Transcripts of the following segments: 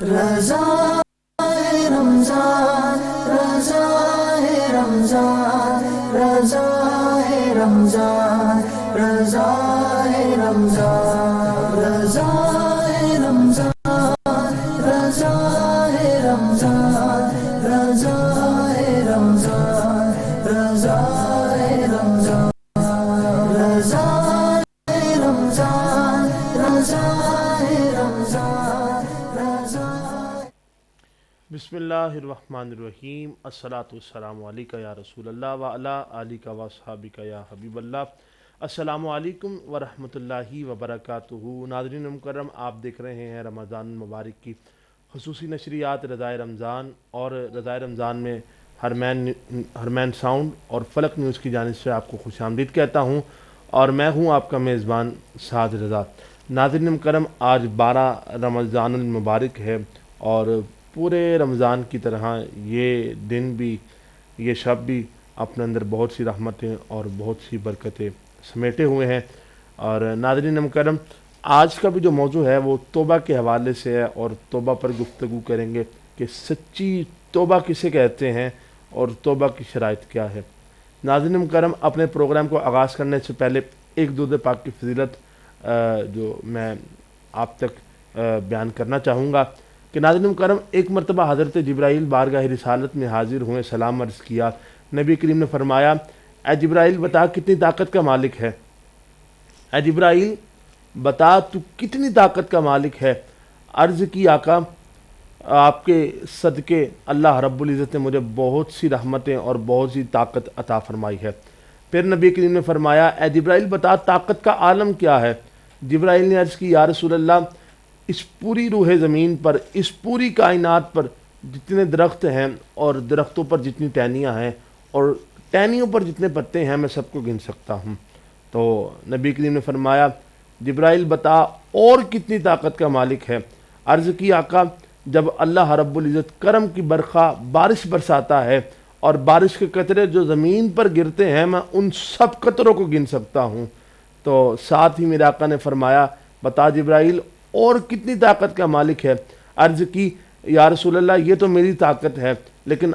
رضا ہے رمضان، رضا ہے رمضان، رضا ہے رمضان، رضا ہے رمضان، رضا ہے رمضان، رضا ہے رمضان، رضا ہے رمضان، رضا ہے رمضان، رضا ہے رمضان، رضا ہے رمضان، رضا۔ بسم اللہ الرحمن الرحیم، الصلاۃ والسلام علیکہ یا رسول اللہ وعلی آلکہ و اصحابکہ یا حبیب اللہ۔ السلام علیکم ورحمۃ اللہ وبرکاتہ۔ ناظرین مکرم، آپ دیکھ رہے ہیں رمضان المبارک کی خصوصی نشریات رضائے رمضان، اور رضائے رمضان میں ہرمین ساؤنڈ اور فلک نیوز کی جانب سے آپ کو خوش آمدید کہتا ہوں، اور میں ہوں آپ کا میزبان سعد رضا۔ ناظرین مکرم، آج 12 رمضان المبارک ہے، اور پورے رمضان کی طرح یہ دن بھی، یہ شب بھی اپنے اندر بہت سی رحمتیں اور بہت سی برکتیں سمیٹے ہوئے ہیں۔ اور ناظرین مکرم، آج کا بھی جو موضوع ہے وہ توبہ کے حوالے سے ہے، اور توبہ پر گفتگو کریں گے کہ سچی توبہ کسے کہتے ہیں اور توبہ کی شرائط کیا ہے۔ ناظرین مکرم، اپنے پروگرام کو آغاز کرنے سے پہلے ایک درود پاک کی فضیلت جو میں آپ تک بیان کرنا چاہوں گا کہ ناظرین مکرم، ایک مرتبہ حضرت جبرائیل بارگاہ رسالت میں حاضر ہوئے، سلام عرض کیا۔ نبی کریم نے فرمایا، اے جبرائیل بتا کتنی طاقت کا مالک ہے، اے جبرائیل بتا تو کتنی طاقت کا مالک ہے۔ عرض کی آقا، آپ کے صدقے اللہ رب العزت نے مجھے بہت سی رحمتیں اور بہت سی طاقت عطا فرمائی ہے۔ پھر نبی کریم نے فرمایا، اے جبرائیل بتا طاقت کا عالم کیا ہے۔ جبرائیل نے عرض کی، یا رسول اللہ، اس پوری روح زمین پر، اس پوری کائنات پر جتنے درخت ہیں اور درختوں پر جتنی ٹہنیاں ہیں اور ٹہنیوں پر جتنے پتے ہیں، میں سب کو گن سکتا ہوں۔ تو نبی کریم نے فرمایا، جبرائیل بتا اور کتنی طاقت کا مالک ہے۔ عرض کی آقا، جب اللہ رب العزت کرم کی برخا بارش برساتا ہے اور بارش کے قطرے جو زمین پر گرتے ہیں، میں ان سب قطروں کو گن سکتا ہوں۔ تو ساتھ ہی میرے آقا نے فرمایا، بتا جبرائیل اور کتنی طاقت کا مالک ہے۔ عرض کی، یا رسول اللہ، یہ تو میری طاقت ہے، لیکن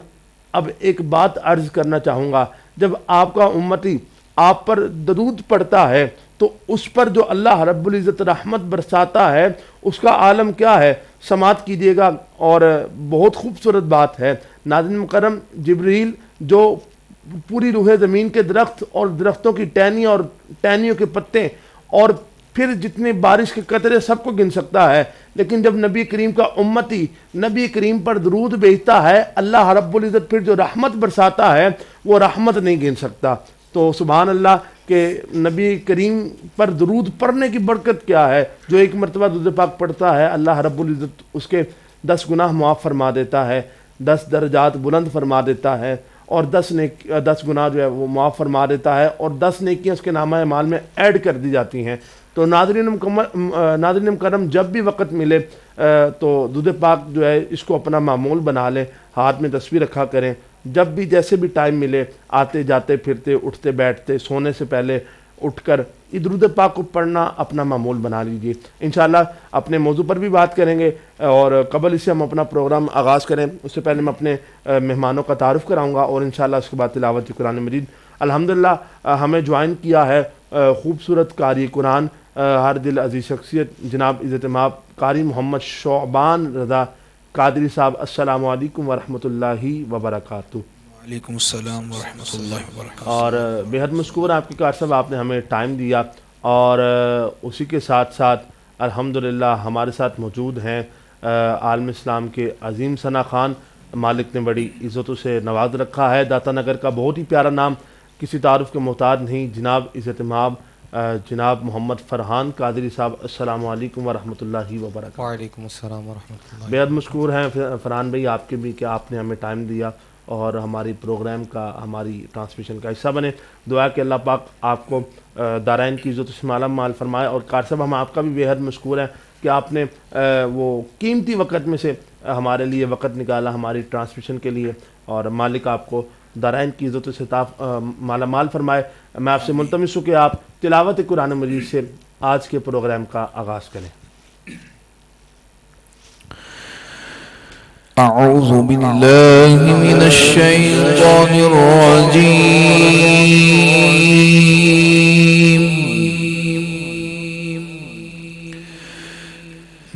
اب ایک بات عرض کرنا چاہوں گا۔ جب آپ کا امتی آپ پر درود پڑھتا ہے تو اس پر جو اللہ رب العزت رحمت برساتا ہے، اس کا عالم کیا ہے، سماعت کیجیے گا۔ اور بہت خوبصورت بات ہے ناظرین مکرم، جبرائیل جو پوری روح زمین کے درخت اور درختوں کی ٹہنیاں اور ٹہنیوں کے پتے اور پھر جتنے بارش کے قطرے سب کو گن سکتا ہے، لیکن جب نبی کریم کا امتی نبی کریم پر درود بھیجتا ہے، اللہ رب العزت پھر جو رحمت برساتا ہے وہ رحمت نہیں گن سکتا۔ تو سبحان اللہ کہ نبی کریم پر درود پڑھنے کی برکت کیا ہے۔ جو ایک مرتبہ درود پاک پڑھتا ہے، اللہ رب العزت اس کے 10 گناہ معاف فرما دیتا ہے، 10 درجات بلند فرما دیتا ہے، اور 10 گناہ جو ہے وہ معاف فرما دیتا ہے، اور 10 نیکیاں اس کے نامہ اعمال میں ایڈ کر دی جاتی ہیں۔ تو ناظرین مکرم، جب بھی وقت ملے تو درود پاک جو ہے اس کو اپنا معمول بنا لیں، ہاتھ میں تصویر رکھا کریں، جب بھی جیسے بھی ٹائم ملے، آتے جاتے پھرتے، اٹھتے بیٹھتے، سونے سے پہلے اٹھ کر یہ درود پاک کو پڑھنا اپنا معمول بنا لیجیے۔ انشاءاللہ اپنے موضوع پر بھی بات کریں گے، اور قبل اس سے ہم اپنا پروگرام آغاز کریں اس سے پہلے میں اپنے مہمانوں کا تعارف کراؤں گا، اور انشاءاللہ اس کے بعد تلاوت قرآن مجید۔ الحمدللہ ہمیں جوائن کیا ہے خوبصورت قاری قرآن، ہر دل عزیز شخصیت، جناب عزت مآب قاری محمد شعبان رضا قادری صاحب۔ السلام علیکم ورحمۃ اللہ وبرکاتہ۔ وعلیکم السلام ورحمۃ اللہ وبرکاتہ۔ اور بہت مشکور آپ کے قاری صاحب، آپ نے ہمیں ٹائم دیا، اور اسی کے ساتھ ساتھ الحمدللہ ہمارے ساتھ موجود ہیں عالم اسلام کے عظیم ثنا خان، مالک نے بڑی عزتوں سے نواز رکھا ہے۔ داتا نگر کا بہت ہی پیارا نام، کسی تعارف کے محتاج نہیں، جناب عزت مآب جناب محمد فرحان قادری صاحب۔ السلام علیکم ورحمۃ اللہ وبرکاتہ۔ وعلیکم السلام ورحمۃ اللہ۔ بہت مشکور ہیں فرحان بھائی آپ کے بھی کہ آپ نے ہمیں ٹائم دیا اور ہماری پروگرام کا، ہماری ٹرانسمیشن کا حصہ بنے۔ دعا کہ اللہ پاک آپ کو دارین کی عزت سے مالا مال فرمائے۔ اور قاری صاحب، ہم آپ کا بھی بےحد مشکور ہیں کہ آپ نے وہ قیمتی وقت میں سے ہمارے لیے وقت نکالا ہماری ٹرانسمیشن کے لیے، اور مالک آپ کو دارین کی عزت سے مالا مال فرمائے۔ میں آپ سے ملتمس ہوں کہ آپ تلاوت قرآن مجید سے آج کے پروگرام کا آغاز کریں۔ أعوذ بالله من الشيطان الرجيم.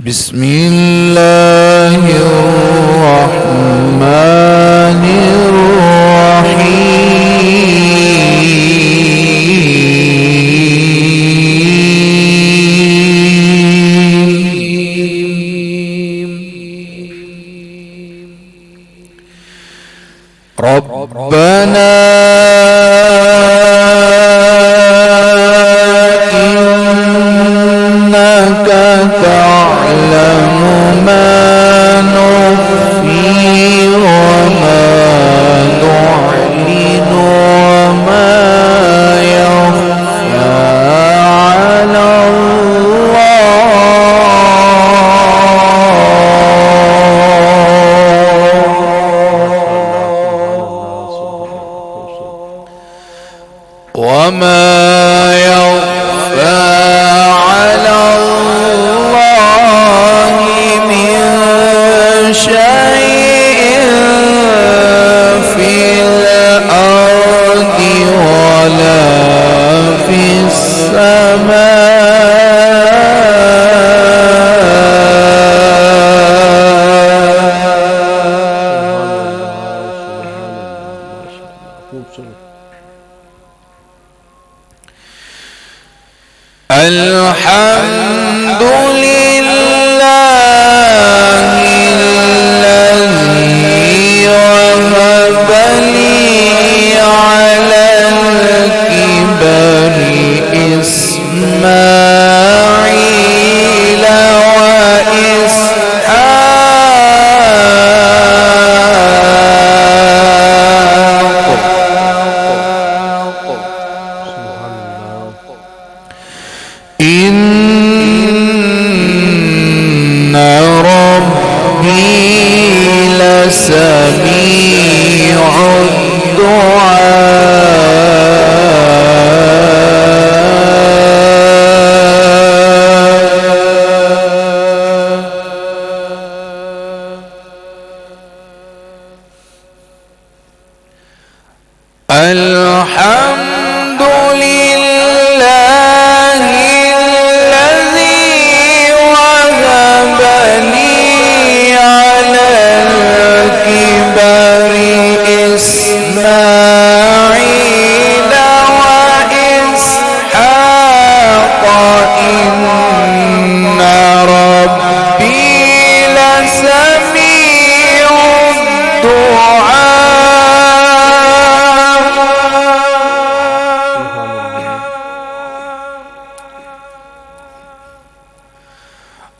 بسم الله الرحمن ربنا إنك تعلم ما نخفي وما نعلن وما يخفى على وما يخفى على الله من شيء في الأرض ولا في الحمد لله الذي وهب لي على الكبر إسماعيل إن ربي لسميع الدعاء. الحمد لله الذي وهب لي على الكبر إسماعيل وإسحاق إن ربي لسميع الدعاء.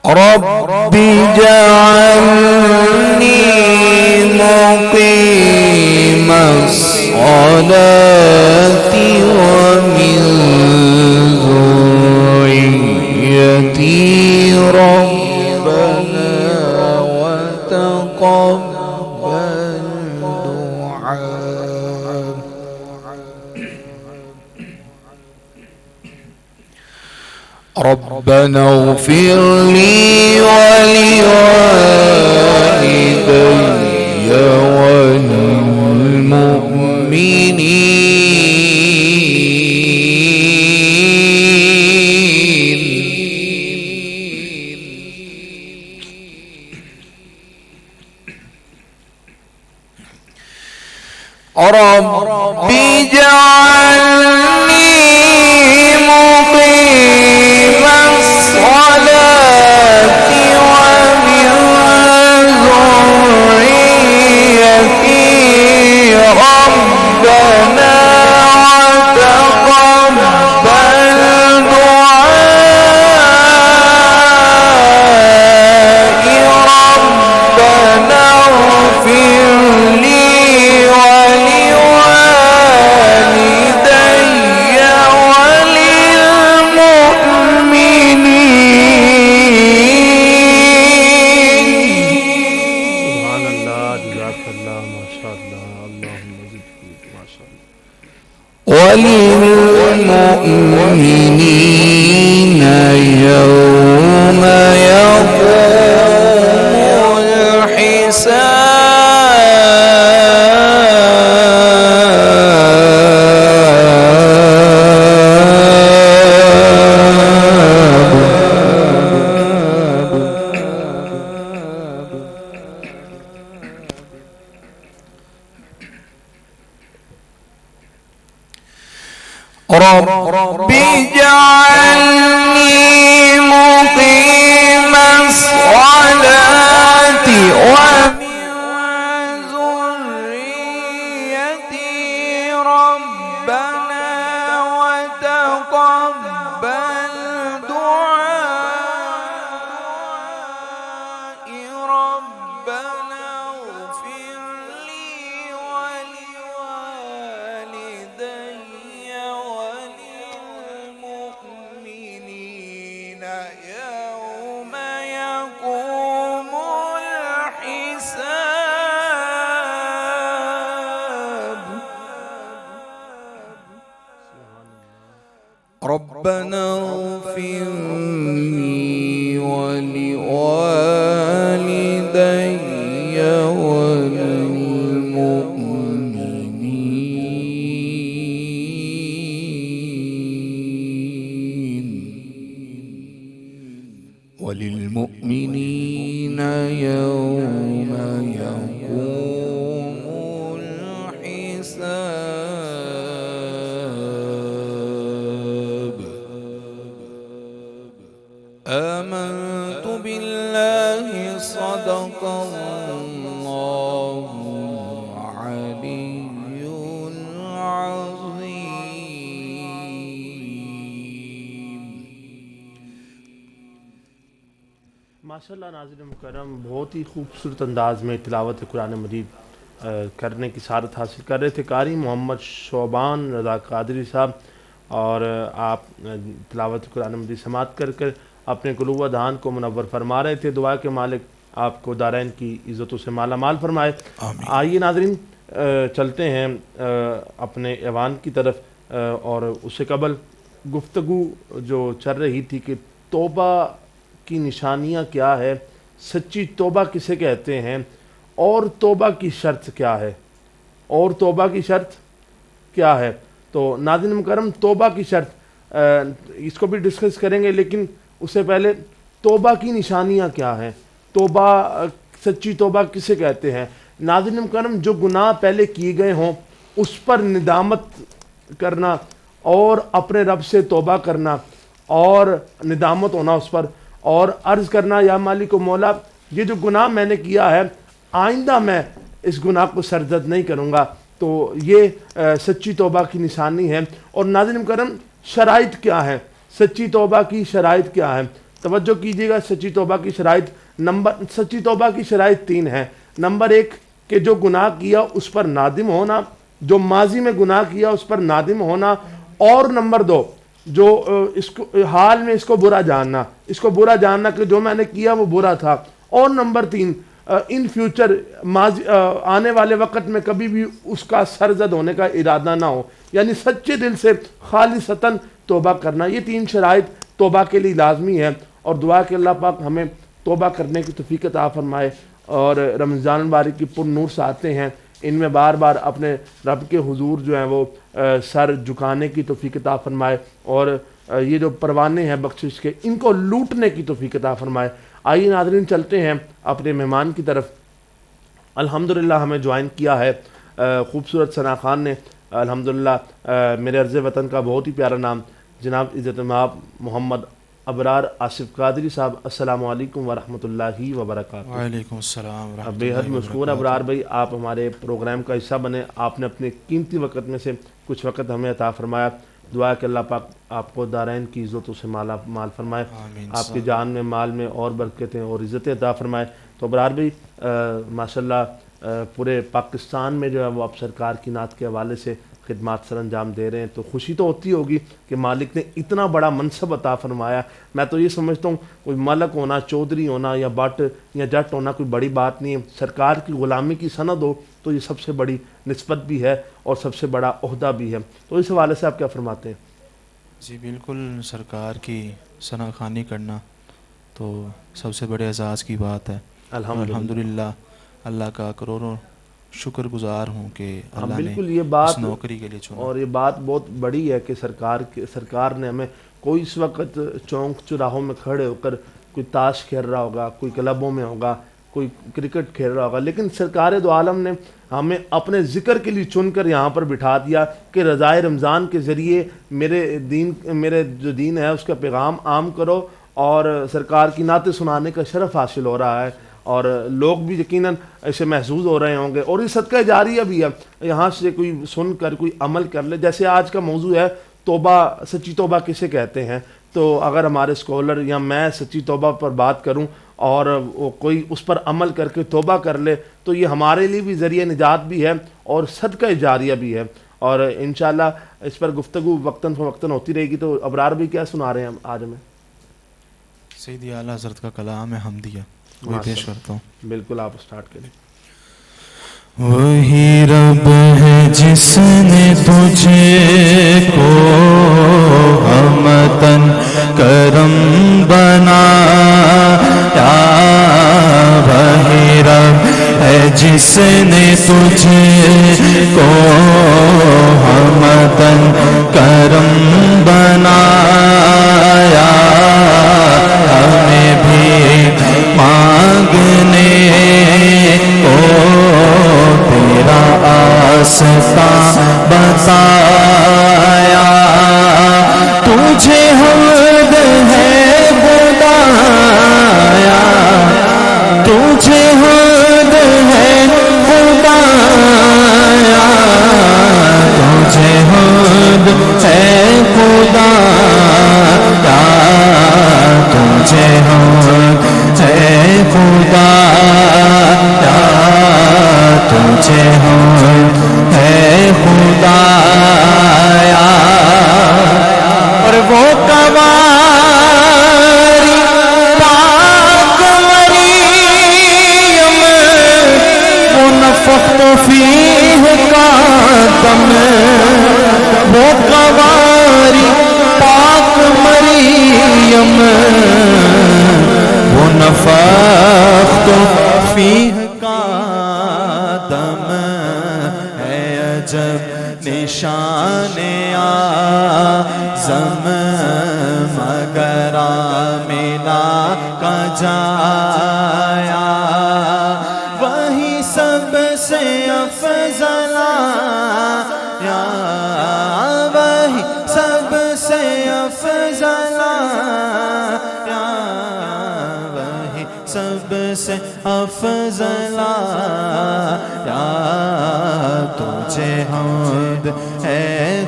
رب اجعلني مقيم الصلاة ومن ذريتي ربنا وتقبل دعاء. ربنا اغفر لي ولوالدي وللمؤمنين. رب اجعلني مقيم الصلاة ومن ذريتي ربنا وتقبل دعائي. ربنا اغفر لي وللمؤمنين يوم يقوم الحساب. ربنا اغفر لي ولوالدي وللمؤمنين يوم يقوم الحساب ربنا اغفر لي ولوالدي وللمؤمنين يوم يقوم الحساب آمنت بالله صدق الله العلي العظيم ماشاءاللہ ناظرین مکرم، بہت ہی خوبصورت انداز میں تلاوت قرآن مجید کرنے کی سعادت حاصل کر رہے تھے قاری محمد شعبان رضا قادری صاحب، اور آپ تلاوت قرآن مجید سماعت کر کر اپنے قلوب و اذہان کو منور فرما رہے تھے۔ دعا کے مالک آپ کو دارین کی عزتوں سے مالا مال فرمائے۔ آئیے ناظرین چلتے ہیں اپنے ایوان کی طرف، اور اس سے قبل گفتگو جو چل رہی تھی کہ توبہ کی نشانیاں کیا ہے، سچی توبہ کسے کہتے ہیں، اور توبہ کی شرط کیا ہے، اور توبہ کی شرط کیا ہے۔ تو ناظرین مکرم، توبہ کی شرط اس کو بھی ڈسکس کریں گے، لیکن اس سے پہلے توبہ کی نشانیاں کیا ہیں، توبہ سچی توبہ کسے کہتے ہیں۔ ناظرین مکرم، جو گناہ پہلے کیے گئے ہوں اس پر ندامت کرنا اور اپنے رب سے توبہ کرنا اور ندامت ہونا اس پر، اور عرض کرنا یا مالک و مولا یہ جو گناہ میں نے کیا ہے آئندہ میں اس گناہ کو سرزد نہیں کروں گا، تو یہ سچی توبہ کی نشانی ہے۔ اور ناظرین مکرم، شرائط کیا ہے، سچی توبہ کی شرائط کیا ہے، توجہ کیجیے گا۔ سچی توبہ کی شرائط سچی توبہ کی شرائط 3 ہیں۔ نمبر 1 کہ جو گناہ کیا اس پر نادم ہونا، جو ماضی میں گناہ کیا اس پر نادم ہونا، اور نمبر 2 جو اس کو حال میں اس کو برا جاننا کہ جو میں نے کیا وہ برا تھا، اور نمبر 3 ان فیوچر آنے والے وقت میں کبھی بھی اس کا سرزد ہونے کا ارادہ نہ ہو، یعنی سچے دل سے خالصتاً توبہ کرنا۔ یہ 3 شرائط توبہ کے لیے لازمی ہے، اور دعا کہ اللہ پاک ہمیں توبہ کرنے کی توفیق عطا فرمائے، اور رمضان المبارک کی پر نور ساعتیں ہیں، ان میں بار بار اپنے رب کے حضور جو ہیں وہ سر جھکانے کی توفیق عطا فرمائے، اور یہ جو پروانے ہیں بخشش کے ان کو لوٹنے کی توفیق عطا فرمائے۔ آئیے ناظرین چلتے ہیں اپنے مہمان کی طرف۔ الحمدللہ ہمیں جوائن کیا ہے خوبصورت ثنا خان نے، الحمدللہ میرے عرض وطن کا بہت ہی پیارا نام جناب عزت مآب محمد ابرار آصف قادری صاحب۔ السلام علیکم ورحمۃ اللہ وبرکاتہ۔ وعلیکم السلام ورحمۃ اللہ بے حد مشکور ابرار بھائی، آپ ہمارے پروگرام کا حصہ بنے، آپ نے اپنے قیمتی وقت میں سے کچھ وقت ہمیں عطا فرمایا۔ دعا کہ اللہ پاک آپ کو دارین کی عزتوں سے مال فرمائے، آپ کی جان میں مال میں اور برکتیں اور عزتیں عطا فرمائے۔ تو ابرار بھائی ماشاءاللہ پورے پاکستان میں جو ہے وہ آپ سرکار کی نعت کے حوالے سے خدمات سر انجام دے رہے ہیں، تو خوشی تو ہوتی ہوگی کہ مالک نے اتنا بڑا منصب عطا فرمایا۔ میں تو یہ سمجھتا ہوں کوئی ملک ہونا، چودھری ہونا یا بٹ یا جٹ ہونا کوئی بڑی بات نہیں ہے، سرکار کی غلامی کی سند ہو تو یہ سب سے بڑی نسبت بھی ہے اور سب سے بڑا عہدہ بھی ہے۔ تو اس حوالے سے آپ کیا فرماتے ہیں؟ جی بالکل، سرکار کی ثنا خوانی کرنا تو سب سے بڑے اعزاز کی بات ہے۔ الحمدللہ اللہ کا کروڑوں شکر گزار ہوں کہ اللہ نے اس نوکری کے لیے چنا، اور یہ بات بہت بڑی ہے کہ سرکار نے ہمیں، کوئی اس وقت چوک چراہوں میں کھڑے ہو کر کوئی تاش کھیل رہا ہوگا، کوئی کلبوں میں ہوگا، کوئی کرکٹ کھیل رہا ہوگا، لیکن سرکار دو عالم نے ہمیں اپنے ذکر کے لیے چن کر یہاں پر بٹھا دیا کہ رضائے رمضان کے ذریعے میرے جو دین ہے اس کا پیغام عام کرو، اور سرکار کی نعتیں سنانے کا شرف حاصل ہو رہا ہے، اور لوگ بھی یقیناً ایسے محظوظ ہو رہے ہوں گے، اور یہ صدقہ جاریہ بھی ہے، یہاں سے کوئی سن کر کوئی عمل کر لے۔ جیسے آج کا موضوع ہے توبہ، سچی توبہ کسے کہتے ہیں، تو اگر ہمارے اسکالر یا میں سچی توبہ پر بات کروں اور وہ کوئی اس پر عمل کر کے توبہ کر لے تو یہ ہمارے لیے بھی ذریعہ نجات بھی ہے اور صدقہ جاریہ بھی ہے. اور انشاءاللہ اس پر گفتگو وقتاً فوقتاً ہوتی رہے گی. تو ابرار بھی کیا سنا رہے ہیں آج ہمیں؟ سیدی اعلیٰ حضرت کا کلام حمدیہ وہی پیش کرتا ہوں. بالکل آپ سٹارٹ کریں. وہی رب ہے جس نے تجھے کو ہمتن کرم بنایا. وہی رب ہے جس نے تجھے کو ہمتن کرم بنایا. ہمیں بھی مانگنے کو تیرا آستا بتایا. تجھے حمد ہے خدایا, تجھے حمد ہے خدایا, تجھے حمد ہے خدایا, تجھے حمد ہے خدایا, تجھے حمد ہے خدایا. اور وہ قواری پاک مریم وہ نفخت فیہ کا دم, وہ قواری پاک مریم وہ نفخت فیہ کا دم ہے. عجب نشان اعظم مگر آمنہ کا جایا. وہی سب سے افضل آیا, وہی سب سے افضل آیا, وہی سب سے افضل آیا. تجھے حمد ہے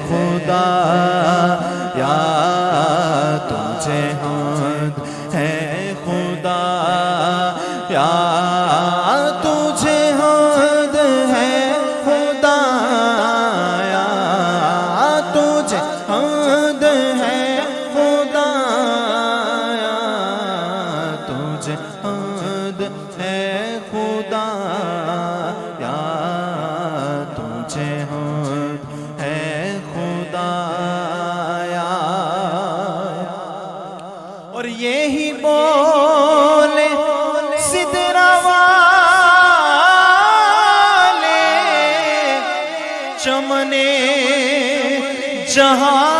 خدا یا, تجھے حمد ہے خدا یا, تجھے حمد ہے خدا یا, تجھے حمد ہے خدا یا, تجھے حمد ہے خدا یا, تجھے حمد ہے خدا یا. اور یہی بولے سدرہ والے چمنے جہاں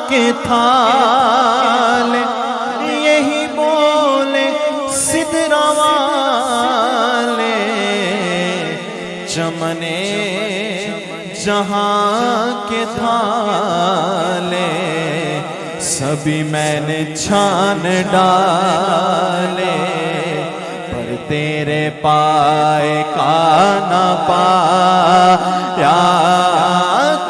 کے تھالے, یہی بولے سدرہ والے چمنے جہاں کے تھالے. سبھی میں نے چھان ڈالے پر تیرے پائے کا نہ پایا.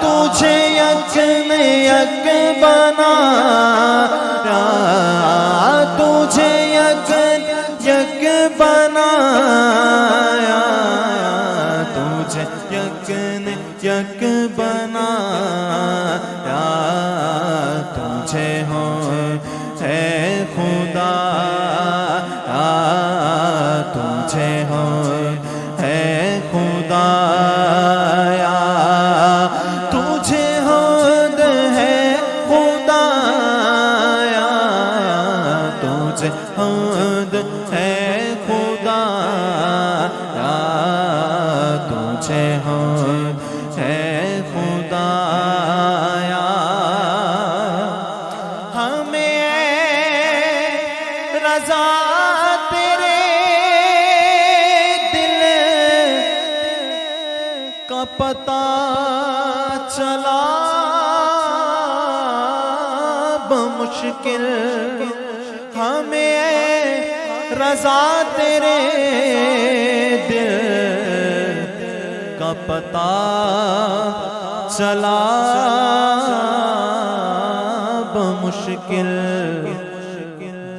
تجھے یک نے یک بنایا, تجھے یک یک بنایا, تجھے یک نے یک بنایا. تجھے حمد ہے خدا یا, تجھے حمد ہے خدا یا, تجھے حمد ہے خدا یا, تجھے حمد ہے خدا یا, تجھے حمد ہے خدا یا. ہمیں رضا تیرے دل کا پتہ چلا بمشکل. ہمیں رضا تیرے دل کا پتہ چلا بمشکل.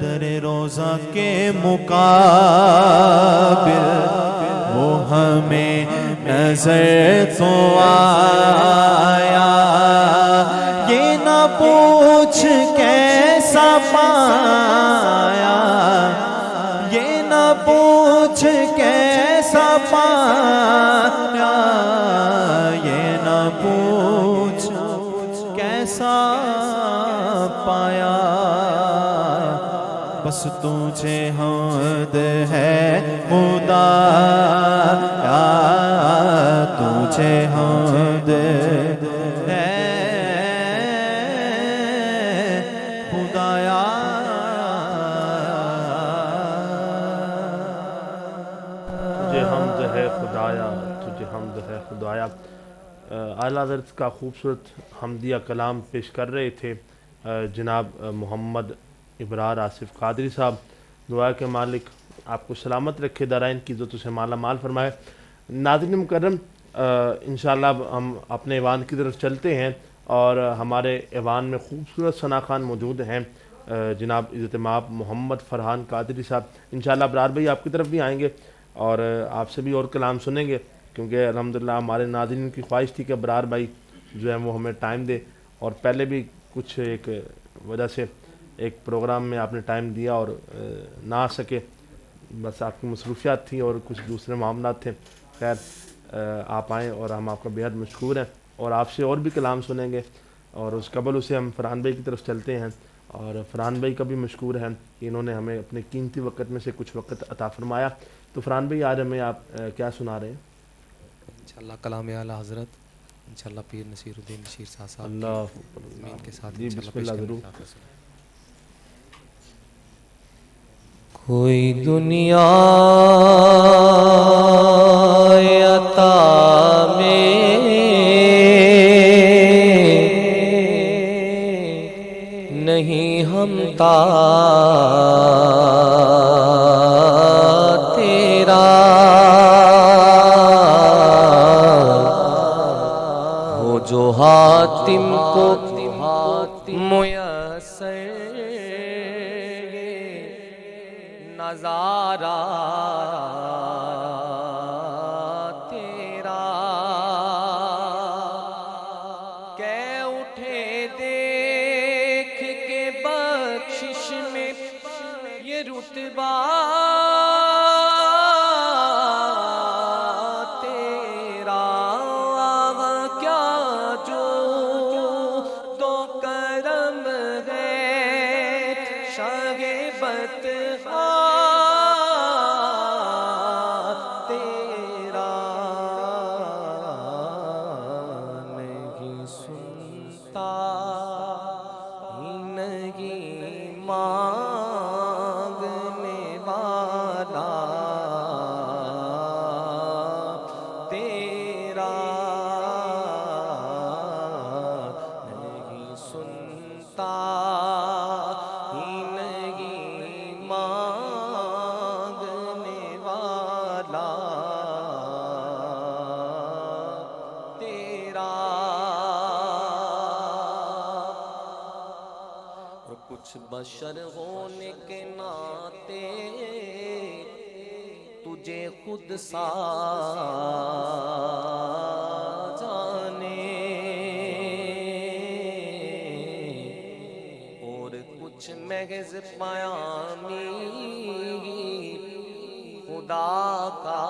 در روزہ کے مقابل وہ ہمیں نظر تو آیا، یہ نہ پوچھ کیسا پایا، یہ نہ پوچھ کیسا پایا، یہ نہ پوچھ کیسا پایا، بس تجھے حمد ہے خدا، تجھے حمد ہے خدایا۔ تجھے حمد ہے خدایا، تجھے حمد ہے خدایا۔ اعلیٰ حضرت کا خوبصورت حمدیہ کلام پیش کر رہے تھے جناب محمد ابرار آصف قادری صاحب۔ دعا کہ مالک آپ کو سلامت رکھے، دارائن کی عزتوں سے مالا مال فرمائے۔ ناظرین مکرم، انشاءاللہ ہم اپنے ایوان کی طرف چلتے ہیں، اور ہمارے ایوان میں خوبصورت ثنا خوان موجود ہیں، جناب عزت مآب محمد فرحان قادری صاحب۔ انشاءاللہ ابرار بھائی آپ کی طرف بھی آئیں گے اور آپ سے بھی اور کلام سنیں گے، کیونکہ الحمدللہ ہمارے ناظرین کی خواہش تھی کہ ابرار بھائی جو ہے وہ ہمیں ٹائم دے، اور پہلے بھی کچھ ایک وجہ سے ایک پروگرام میں آپ نے ٹائم دیا اور نہ آ سکے، بس آپ کی مصروفیات تھیں اور کچھ دوسرے معاملات تھے۔ خیر آپ آئیں اور ہم آپ کا بے حد مشکور ہیں، اور آپ سے اور بھی کلام سنیں گے، اور اس قبل اسے ہم فرحان بھائی کی طرف چلتے ہیں، اور فرحان بھائی کا بھی مشکور ہے کہ انہوں نے ہمیں اپنے قیمتی وقت میں سے کچھ وقت عطا فرمایا۔ تو فرحان بھائی آج ہمیں آپ کیا سنا رہے ہیں؟ انشاءاللہ کلام اعلیٰ حضرت، انشاءاللہ پیر نصیر الدین شیر صاحب اللہ امین کے ساتھ جی انشاءاللہ بسم اللہ پیش ضرور۔ کریں۔ کوئی دنیا عطا میں نہیں ہمتا تیرا، ہو جو حاتم کو میسر نظارہ تیرا، کہ اٹھے دیکھ کے بخشش میں یہ رتبہ تیرا، کیا جو تو کرم ہے شاہ بطحا تیرا، نہیں سنتا ہی نہیں مانگنے والا تیرا، نہیں سنتا ہی نہیں مانگنے والا تیرا، اور کچھ بشر ہونے کے ناطے تجھے خود سا جانے، اور کچھ محض پیامی خدا کا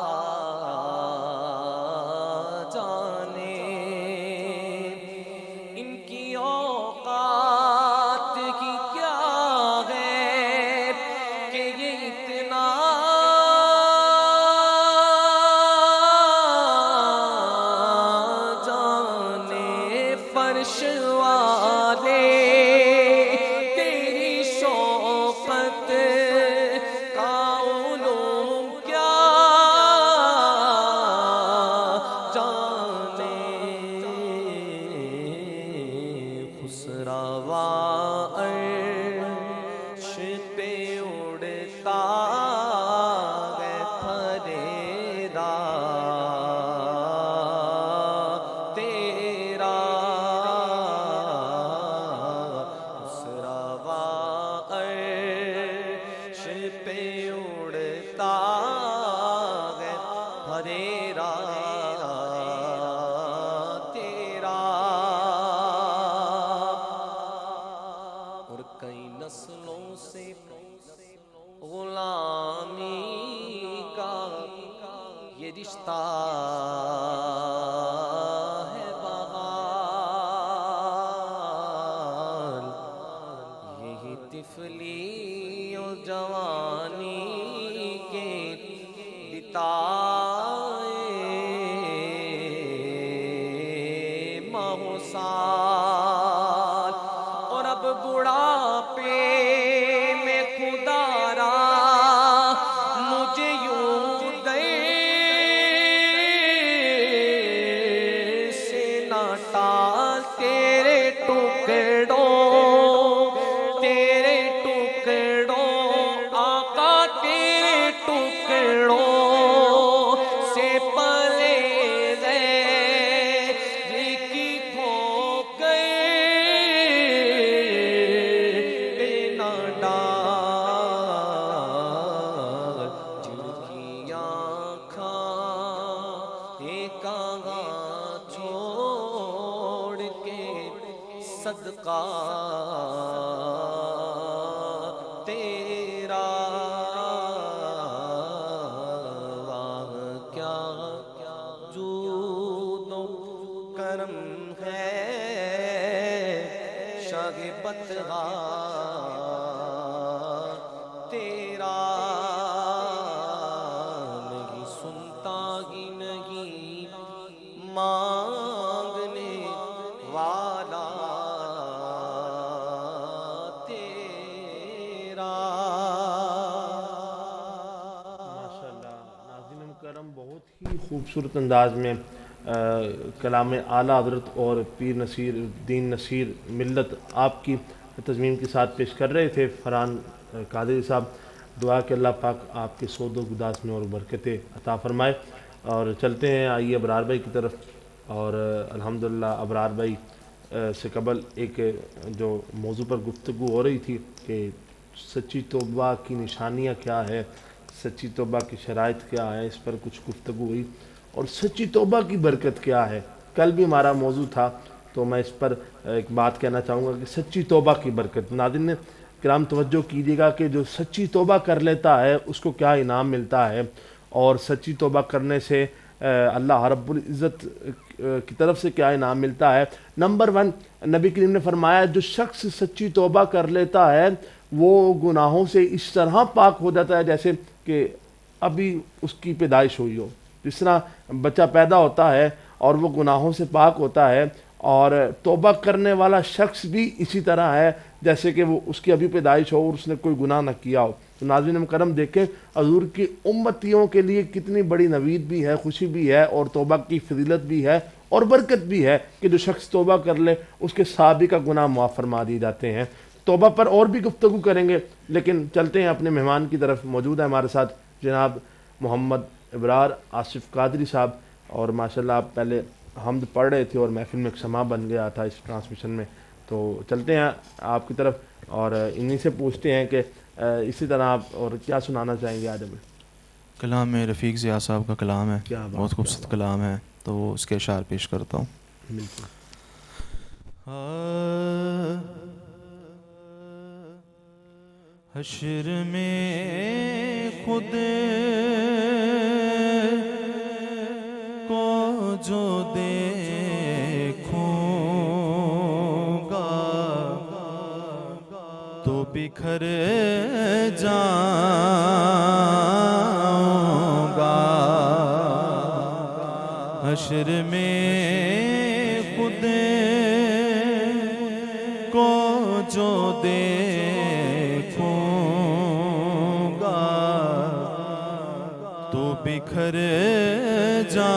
جانے، ان کی اوقات کی کیا ہے کہ یہ اتنا جانے، فرش والے تیری شوقت کا علوم کیا اڑتا ہے ہریرا تیرا، اور کئی نسلوں سے غلامی کا یہ رشتہ ہے بحال، یہی طفلی اور جوانی کے بتائے ماہ و سال، اور اب بڑھاپے میں خدا را مجھے یوں دیر سے نہ ٹال، تیرے ٹکڑوں آقا تیرے ٹکڑوں سے پلے غیر کی ٹھوکر پہ نہ ڈال، جن کی آنکھیں کہاں چھوڑ کے صدقہ تیرا، واہ کیا جود و کرم ہے شاہ بطحا تیرا، نہیں سنتا ہی نہیں مانگنے والا تیرا۔ ماشاءاللہ ناظرین مکرم، بہت ہی خوبصورت انداز میں کلام اعلیٰ حضرت اور پیر نصیر الدین نصیر ملت آپ کی تضمین کے ساتھ پیش کر رہے تھے فرحان قادری صاحب۔ دعا کہ اللہ پاک آپ کے سود و گداز میں اور برکتیں عطا فرمائے۔ اور چلتے ہیں آئیے ابرار بھائی کی طرف، اور الحمدللہ ابرار بھائی سے قبل ایک جو موضوع پر گفتگو ہو رہی تھی کہ سچی توبہ کی نشانیاں کیا ہے، سچی توبہ کی شرائط کیا ہے، اس پر کچھ گفتگو ہوئی، اور سچی توبہ کی برکت کیا ہے کل بھی ہمارا موضوع تھا۔ تو میں اس پر ایک بات کہنا چاہوں گا کہ سچی توبہ کی برکت، ناظرین کرام توجہ کیجیے گا کہ جو سچی توبہ کر لیتا ہے اس کو کیا انعام ملتا ہے، اور سچی توبہ کرنے سے اللہ رب العزت کی طرف سے کیا انعام ملتا ہے۔ نمبر 1، نبی کریم نے فرمایا جو شخص سچی توبہ کر لیتا ہے وہ گناہوں سے اس طرح پاک ہو جاتا ہے جیسے کہ ابھی اس کی پیدائش ہوئی ہو۔ جس طرح بچہ پیدا ہوتا ہے اور وہ گناہوں سے پاک ہوتا ہے، اور توبہ کرنے والا شخص بھی اسی طرح ہے جیسے کہ وہ اس کی ابھی پیدائش ہو اور اس نے کوئی گناہ نہ کیا ہو۔ تو ناظرین مکرم دیکھیں حضور کی امتیوں کے لیے کتنی بڑی نوید بھی ہے، خوشی بھی ہے، اور توبہ کی فضیلت بھی ہے اور برکت بھی ہے کہ جو شخص توبہ کر لے اس کے سابقہ گناہ معاف فرما دیے جاتے ہیں۔ توبہ پر اور بھی گفتگو کریں گے، لیکن چلتے ہیں اپنے مہمان کی طرف۔ موجود ہے ہمارے ساتھ جناب محمد ابرار آصف قادری صاحب، اور ماشاءاللہ آپ پہلے حمد پڑھ رہے تھے اور محفل میں ایک سما بن گیا تھا اس ٹرانسمیشن میں، تو چلتے ہیں آپ کی طرف اور انہی سے پوچھتے ہیں کہ اسی طرح آپ اور کیا سنانا چاہیں گے آج ہمیں؟ کلام میں رفیق ضیاء صاحب کا کلام ہے، کیا بات، بہت خوبصورت کلام ہے، تو اس کے اشعار پیش کرتا ہوں۔ بالکل۔ حشر میں خود کو جو دیکھوں گا تو بکھر جاؤں گا، حشر میں خود کو جو دیکھوں گا تو بکھر جاؤں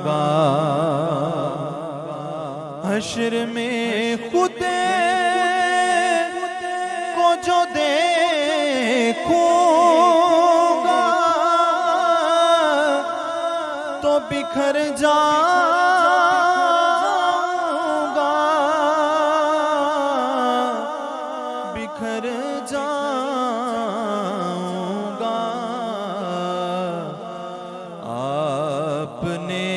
گا، حشر میں خود کو جو دیکھوں گا تو بکھر جاؤں گا، بکھر جاؤں گا آپ نے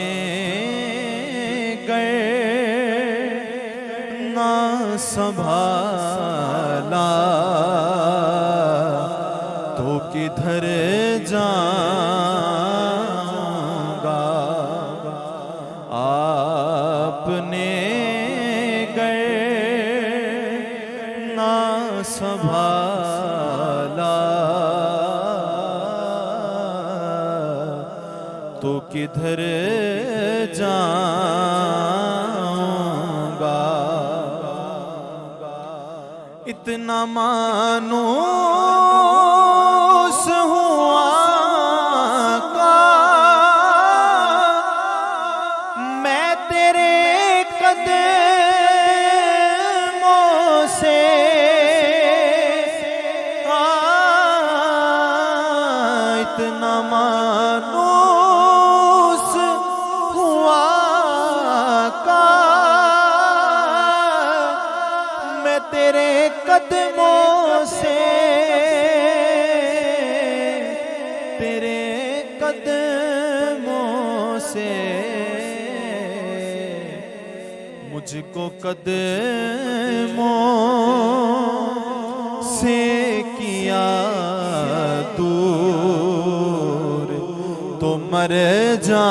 نہ سنبھالا تو کدھر جاؤں گا آپ نے نہ سنبھالا تو کدھر جاؤں گا اتنا مانوس ہوا کا میں تیرے قدموں سے اتنا مانوس ہوا کا میں تیرے قدموں سے تیرے قدموں سے مجھ کو قدموں سے کیا دور تو مر جاؤں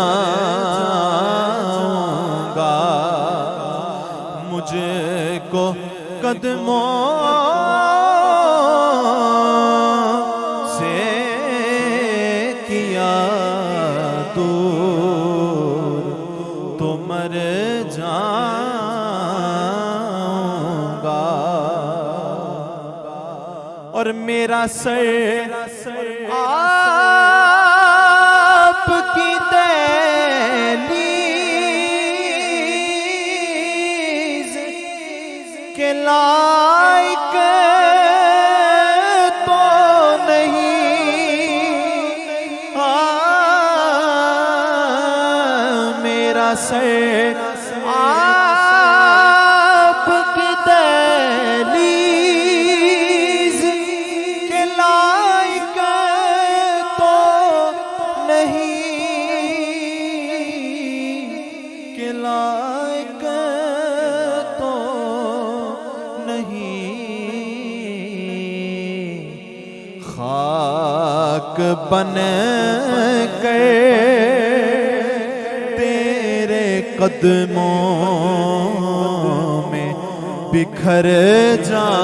گا مجھ کو قدموں سے کیا دور تو مر جاؤں گا اور میرا سر آپ کی دہلیز کے لائق تو نہیں میرا سر آپ کی دہلیز کے لائق تو نہیں کے لائق تو نہیں خاک بن کر تیرے قدموں میں بکھر جاؤں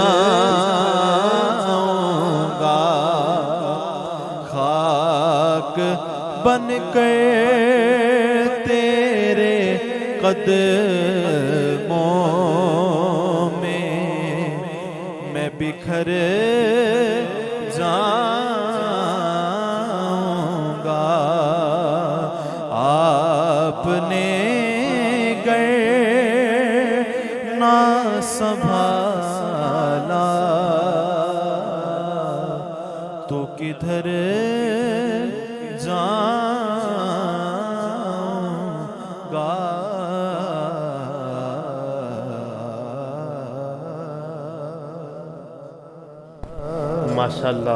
گا خاک بن کر تیرے قدموں میں میں بکھر جاؤں گا آپ نے نہ سنبھالا تو کدھر جاؤں گا ماشاءاللہ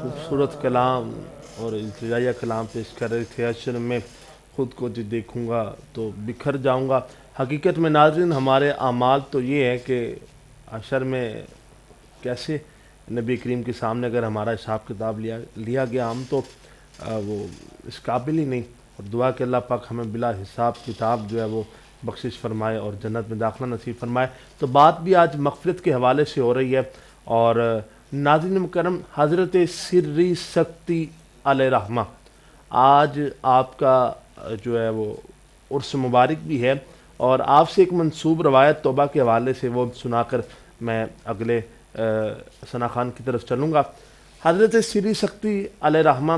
خوبصورت کلام اور التجائیہ کلام پیش کر رہے تھے حشر میں خود کو جو دیکھوں گا تو بکھر جاؤں گا حقیقت میں ناظرین ہمارے اعمال تو یہ ہے کہ حشر میں کیسے نبی کریم کے سامنے اگر ہمارا حساب کتاب لیا گیا ہم تو وہ اس قابل ہی نہیں اور دعا کہ اللہ پاک ہمیں بلا حساب کتاب جو ہے وہ بخشش فرمائے اور جنت میں داخلہ نصیب فرمائے تو بات بھی آج مغفرت کے حوالے سے ہو رہی ہے اور ناظرین مکرم حضرت سری سکتی علیہ رحمہ آج آپ کا جو ہے وہ عرس مبارک بھی ہے اور آپ سے ایک منسوب روایت توبہ کے حوالے سے وہ سنا کر میں اگلے ثنا خان کی طرف چلوں گا. حضرت سری سکتی علیہ رحمہ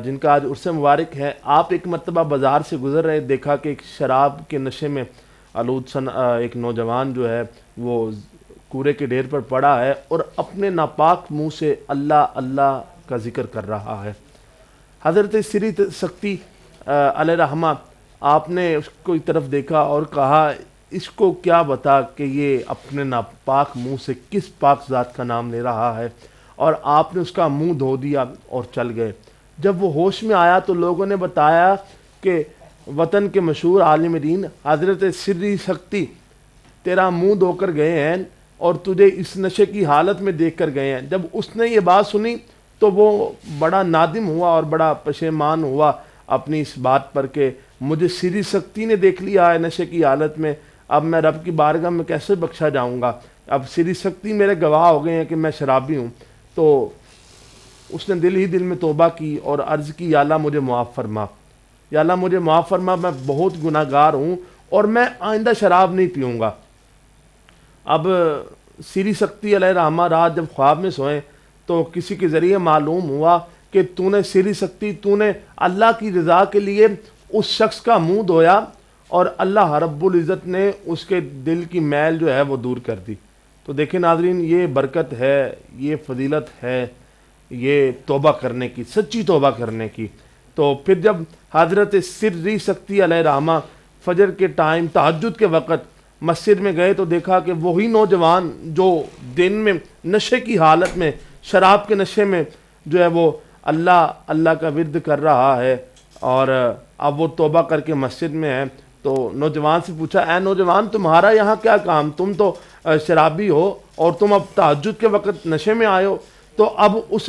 جن کا آج عرس مبارک ہے، آپ ایک مرتبہ بازار سے گزر رہے، دیکھا کہ ایک شراب کے نشے میں آلود ایک نوجوان جو ہے وہ کوڑے کے ڈھیر پر پڑا ہے اور اپنے ناپاک منہ سے اللہ اللہ کا ذکر کر رہا ہے. حضرت سری سکتی علیہ رحمہ آپ نے اس کو ایک طرف دیکھا اور کہا اس کو کیا بتا کہ یہ اپنے ناپاک منہ سے کس پاک ذات کا نام لے رہا ہے، اور آپ نے اس کا منہ دھو دیا اور چل گئے۔ جب وہ ہوش میں آیا تو لوگوں نے بتایا کہ وطن کے مشہور عالم دین حضرت سری سکتی تیرا منہ دھو کر گئے ہیں اور تجھے اس نشے کی حالت میں دیکھ کر گئے ہیں۔ جب اس نے یہ بات سنی تو وہ بڑا نادم ہوا اور بڑا پشیمان ہوا اپنی اس بات پر کہ مجھے سری سکتی نے دیکھ لیا ہے نشے کی حالت میں، اب میں رب کی بارگاہ میں کیسے بخشا جاؤں گا؟ اب سری سکتی میرے گواہ ہو گئے ہیں کہ میں شرابی ہوں۔ تو اس نے دل ہی دل میں توبہ کی اور عرض کی یا اللہ مجھے معاف فرما، یا اللہ مجھے معاف فرما، میں بہت گناہ گار ہوں اور میں آئندہ شراب نہیں پیوں گا۔ اب سری سکتی علیہ رحمہ رات جب خواب میں سوئیں تو کسی کے ذریعے معلوم ہوا کہ تو نے سری سکتی تو نے اللہ کی رضا کے لیے اس شخص کا منہ دھویا اور اللہ رب العزت نے اس کے دل کی میل جو ہے وہ دور کر دی۔ تو دیکھیں ناظرین، یہ برکت ہے، یہ فضیلت ہے یہ توبہ کرنے کی، سچی توبہ کرنے کی۔ تو پھر جب حضرت سری سکتی علیہ رحمہ فجر کے ٹائم تہجد کے وقت مسجد میں گئے تو دیکھا کہ وہی نوجوان جو دن میں نشے کی حالت میں شراب کے نشے میں جو ہے وہ اللہ اللہ کا ورد کر رہا ہے، اور اب وہ توبہ کر کے مسجد میں ہے۔ تو نوجوان سے پوچھا، اے نوجوان تمہارا یہاں کیا کام؟ تم تو شرابی ہو اور تم اب تہجد کے وقت نشے میں آئے ہو۔ تو اب اس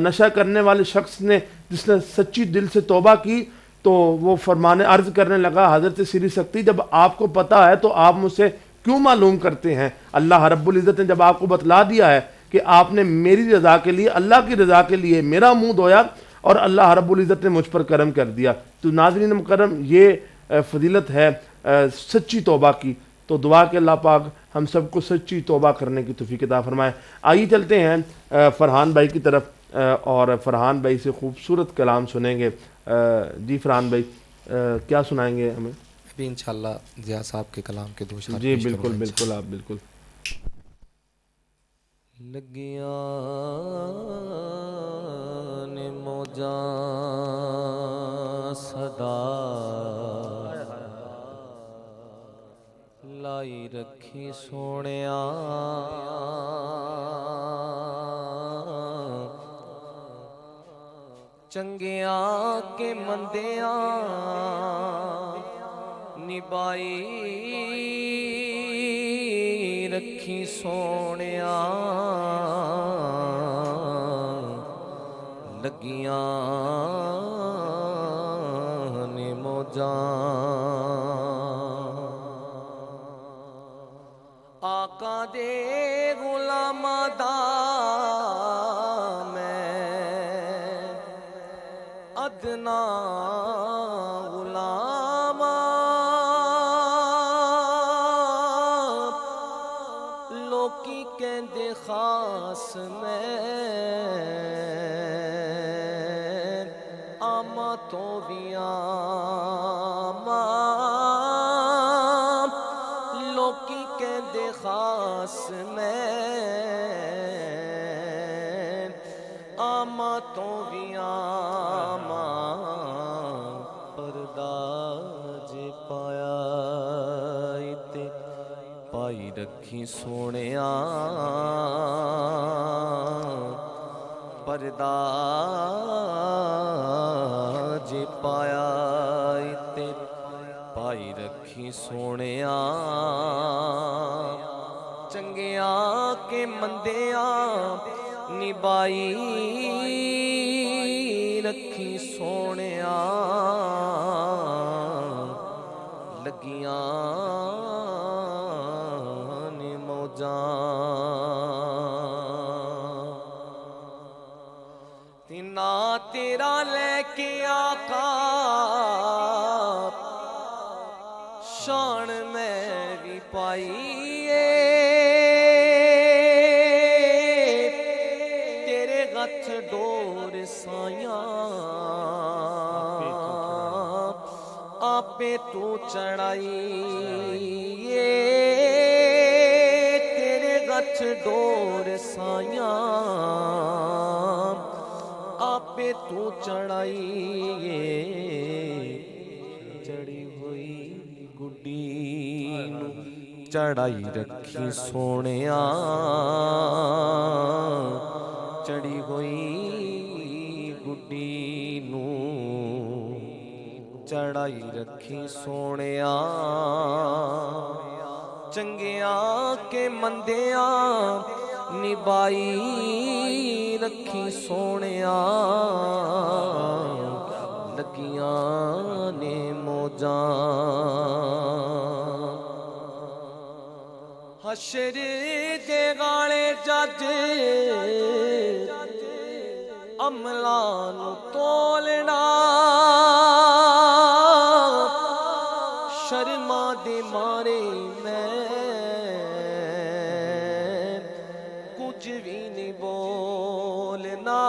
نشہ کرنے والے شخص نے جس نے سچی دل سے توبہ کی تو وہ فرمانے عرض کرنے لگا، حضرت سری سکتی جب آپ کو پتہ ہے تو آپ مجھ سے کیوں معلوم کرتے ہیں؟ اللہ رب العزت نے جب آپ کو بتلا دیا ہے کہ آپ نے میری رضا کے لیے، اللہ کی رضا کے لیے میرا منہ دھویا اور اللہ رب العزت نے مجھ پر کرم کر دیا۔ تو ناظرین مکرم، یہ فضیلت ہے سچی توبہ کی۔ تو دعا کہ اللہ پاک ہم سب کو سچی توبہ کرنے کی توفیق عطا فرمائے۔ آئیے چلتے ہیں فرحان بھائی کی طرف اور فرحان بھائی سے خوبصورت کلام سنیں گے۔ جی فرحان بھائی کیا سنائیں گے ہمیں؟ ابھی انشاءاللہ ضیاء صاحب کے کلام کے دو اشعار جی پیش کروں بالکل گا بالکل، آپ بالکل۔ لگیاں نے موجاں صدا لائی رکھی سونیاں، چنگیاں کے مندیاں نبائی رکھی سونیاں، لگیاں نے موجاں آقا دے غلاماں دا میں ادنا غلام، لوکی کہندے خاص میں آما تو بھی آما، لوکی کہندے خاص میں آما تو بھی آما، پردہ جے پایا تے پائی رکھی سونیاں، پردہ جے پایا تے پائی رکھی سونیاں، چنگیاں کے مندیاں نبائی رکھی سونیاں، لگیاں نے موجاں تینا تیرا لے کے آقا شان میں بھی پائیے، تیرے غت ڈور سایاں آپے تو چڑھائیے، تیرے غت ڈور سایاں آپے تو چڑھائیے، چڑھی ہوئی گڈی نو چڑھائی رکھی سونیا چڑھی ہوئی گڈی نو چڑھائی رکھی سونیا چنگیاں کے مندیاں نبائی رکھی سونیا لگیاں نے موجاں حشر دے غالے جج عملاں نو تولنا شرما دے مارے میں کچھ بھی نہیں بولنا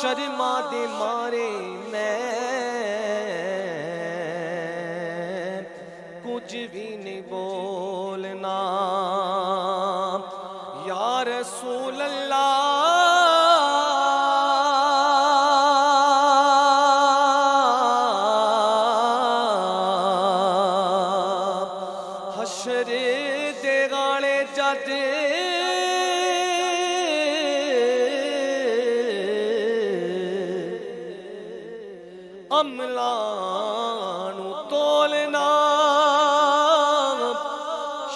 شرما دے مارے میں کچھ بھی نہیں بولنا یا رسول اللہ حشر دے غالے جج عملاں نو تولنا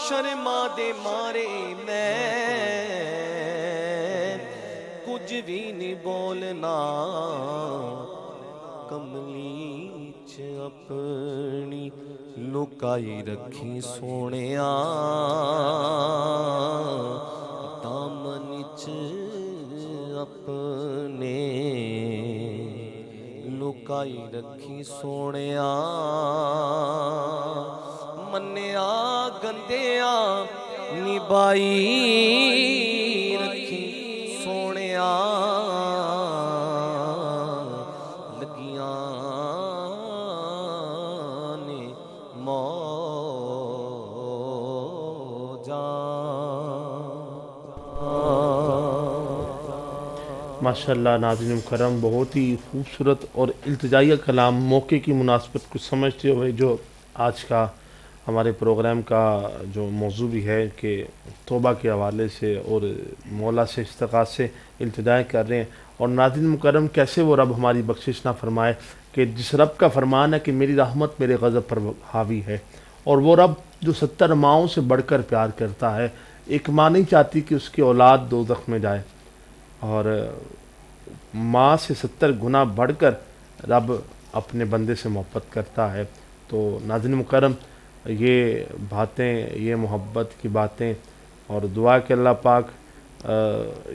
شرما دے مارے میں کچھ بھی نہیں بولنا کملی چ اپنی لکائی رکھی سونیا دامن چ اپنے لکائی رکھی سونیا منیا گندیاں نبائی رکھی سونیا لگیاں نے ماشاءاللہ ناظرین مکرم، بہت ہی خوبصورت اور التجائیہ کلام موقع کی مناسبت کو سمجھتے ہوئے جو آج کا ہمارے پروگرام کا جو موضوع بھی ہے کہ توبہ کے حوالے سے اور مولا سے استغاث سے التجائیں کر رہے ہیں، اور ناظرین مکرم کیسے وہ رب ہماری بخشش نہ فرمائے کہ جس رب کا فرمان ہے کہ میری رحمت میرے غضب پر حاوی ہے، اور وہ رب جو 70 ماؤں سے بڑھ کر پیار کرتا ہے، ایک ماں نہیں چاہتی کہ اس کی اولاد دوزخ میں جائے، اور ماں سے 70 گنا بڑھ کر رب اپنے بندے سے محبت کرتا ہے۔ تو ناظرین مکرم، یہ باتیں، یہ محبت کی باتیں، اور دعا کہ اللہ پاک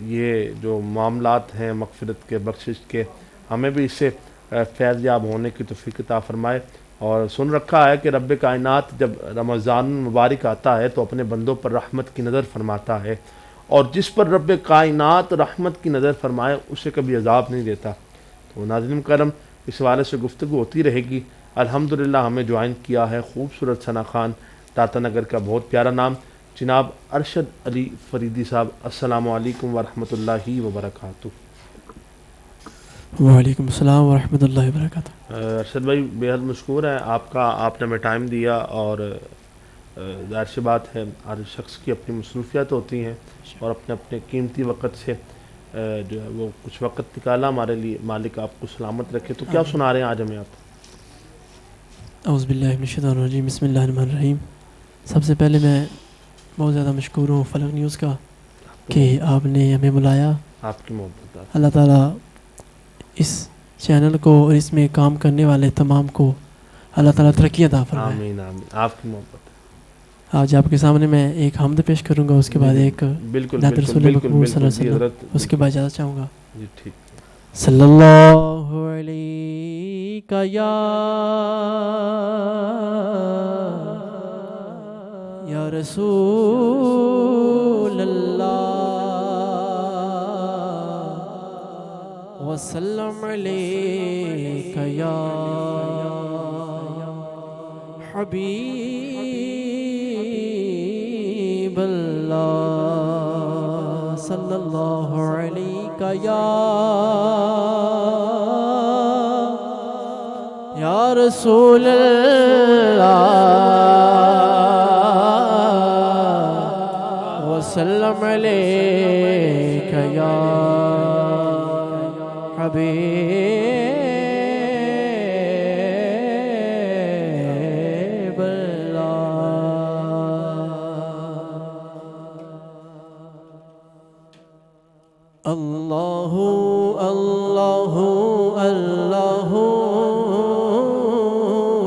یہ جو معاملات ہیں مغفرت کے، بخشش کے، ہمیں بھی اس سے فیض یاب ہونے کی توفیق عطا فرمائے۔ اور سن رکھا ہے کہ رب کائنات جب رمضان المبارک آتا ہے تو اپنے بندوں پر رحمت کی نظر فرماتا ہے، اور جس پر رب کائنات رحمت کی نظر فرمائے اسے کبھی عذاب نہیں دیتا۔ تو ناظرین کرم، اس حوالے سے گفتگو ہوتی رہے گی۔ الحمدللہ ہمیں جوائن کیا ہے خوبصورت ثنا خان داتا نگر کا بہت پیارا نام جناب ارشد علی فریدی صاحب۔ السلام علیکم ورحمۃ اللہ وبرکاتہ۔ وعلیکم السلام ورحمۃ اللہ وبرکاتہ۔ ارشد بھائی بےحد مشکور ہیں آپ نے ہمیں ٹائم دیا، اور ظاہر سی بات ہے ہر شخص کی اپنی مصروفیات ہوتی ہیں، اور اپنے اپنے قیمتی وقت سے جو ہے وہ کچھ وقت نکالا ہمارے لیے۔ مالک آپ کو سلامت رکھے۔ تو کیا سنا رہے ہیں آج ہمیں آپ؟ اعوذ باللہ من الشیطان الرجیم، بسم اللہ الرحمن الرحیم۔ سب سے پہلے میں بہت زیادہ مشکور ہوں فلک نیوز کا کہ آپ نے ہمیں بلایا۔ آپ کی محبت، اللہ تعالیٰ اس چینل کو اور اس میں کام کرنے والے تمام کو اللہ تعالیٰ ترقی عطا فرمائے۔ آمین آمین۔ آپ کی محبت۔ آج آپ کے سامنے میں ایک حمد پیش کروں گا، اس کے بعد ایک بالکل نعت رسول مقبول صلی اللہ علیہ وسلم، حضرت، اس کے بعد اجازت چاہوں گا۔ جی ٹھیک۔ صلی اللہ علیہ یا رسول اللہ وسلم علیک یا حبیب اللہ، صلی اللہ علیہ یا رسول اللہ وسلم علیک یا حبیب اللہ اللہ اللہ اللہ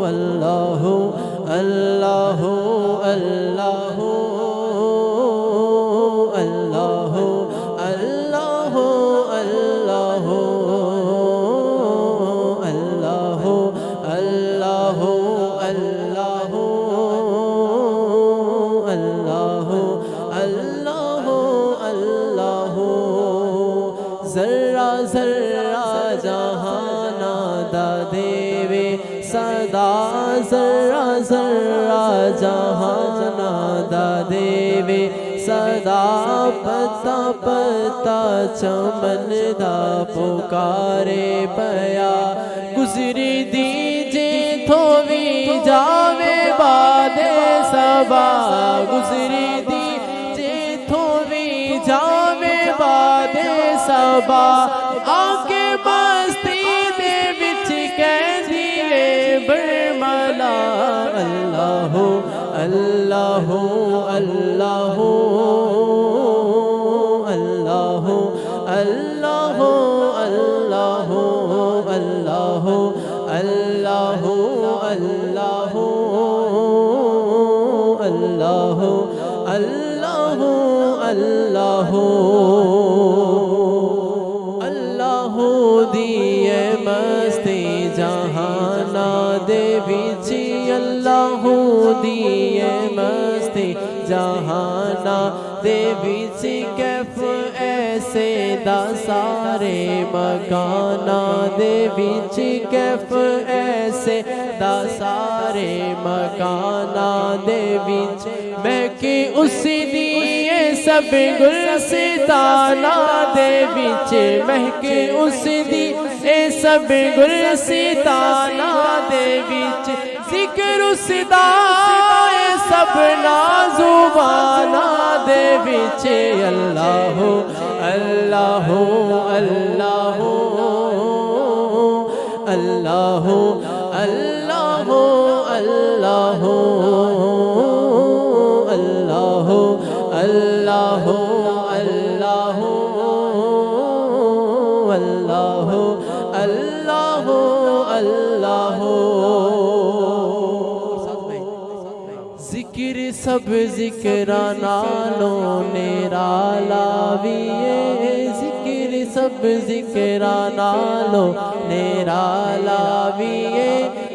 اللہ اللہ اللہ اللہ اللہ اللہ اللہ اللہ اللہ ذرا ذرا جہانا دا دیوے صدا ذرا ذرا جہانا دا دیوے صدا پتا پتا چمن دا پکارے پیا گزری دیجے تھووی جاوے بادے صبا گزری دیجے تھووی جاوے بادے صبا آکے مستی دے وچ کہندی لے برملا اللہ اللہ اللہ اللہ اللہ اللہ اللہ اللہ اللہ اللہ اللہ اللہ اللہ دیے مستی جہانا دے وچی اللہ دیے مستی جہانا دے وچی کیف ایسے دا سارے مکانا دے وچی کیف ایسے دا سارے مکانا دے وچ مہکی اسی دیئے سب گلستانا دے وچ مہکی اسی دیئے سب گلستانا دے وچ ذکر اس دائے سب نازوبانا دے وچ اللہ اللہ اللہ اللہ اللہ اللہ اللہ اللہ اللہ اللہ اللہ ذکر سب ذکرانالوں نیرالا ویے ذکر سب ذکرانالوں نیرالا ویے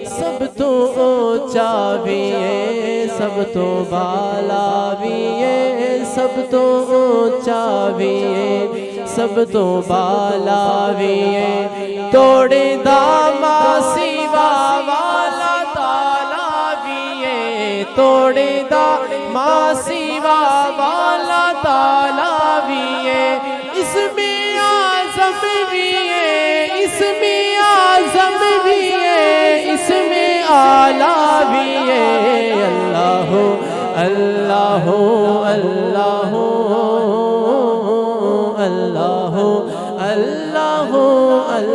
سب تو اونچا ویے سب تو بالا ویے سب تو اونچا ویے سب تو بالا ویے توڑے داما سیوا والا تالا ویے توڑے داما سیوا والا تالا ویے اس میں آزم ویے اس میں آزم ویے اس میں آلہ ویے اللہ اللہ اللہ اللہ اللہ